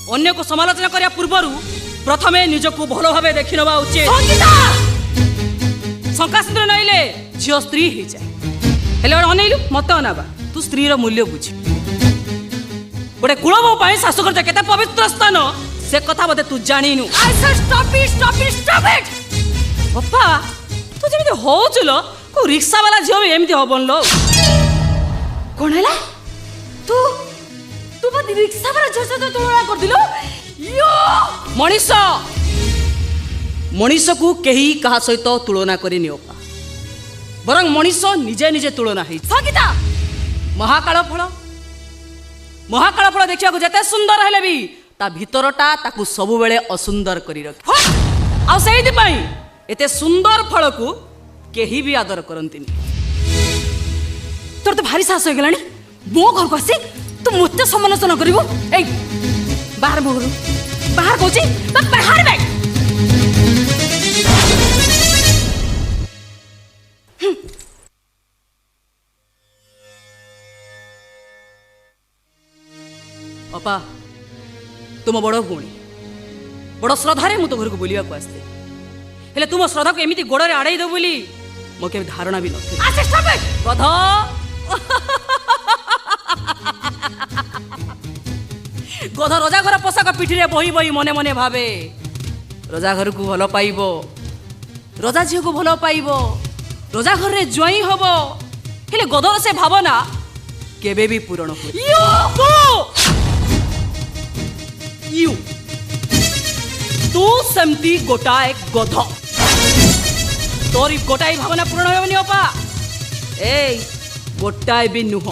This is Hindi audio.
अन्य को समालोचना करिया पूर्वरु प्रथमे निजको भलो भाबे देखि नबा उचित। शंका सिंदूर नइले झियो स्त्री ही जाए। हेले अनैलु मत अनाबा तू स्त्री रो मूल्य बुझी। गोटे कुलबो पाई शाशुकर जे केते पवित्र स्थान से कथा बदे तू जानिनु। आई से स्टॉप इट पप्पा तू जेमिति होउचलो को रिक्शा वाला झियो भी एमिति होबन लो। कोन हैला तू बद रिक्शा वाला झियो से तुलना कर दिलो। यो मनीष को केही कहा सहित तुलना करी नियोपा बरं मनीष निजे निजे तुलना है। संगीता महाकाल फल देखा जेते सुंदर हेले भी ता भीतरटा ताकू सबु बेले असुंदर करी रख। आ सेहिति पई एते सुंदर फल को केही भी आदर करंतिनी। तोर तो भारी साहस हो गेलानी मो घर को आसी तू मते समालोचना करिवो। ए बाहर मो घर बाहर कोची बाहर बैठ। अपा तुम बड़ भूणी बड़ श्रद्धारे मु तो घर को बोलिया को आस्ते हेले तुम श्रद्धा को एमिति गोड़े आड़ाई दो बोली मो के धारणा भी नथि। गध गध रजा घर पोशाक पिठिरे बही बही मने मने भावे रजा घर को भल पाइबो रजा झील को भल पाइबो रजा घर रे ज्वाई हबो हेले गधर से भावना केबे भी पूर्ण हो। यू तू सेमती गोटाए गध तोरी गोटाए भावना पूर्ण होबनी अपा। ए गोटाए भी नुह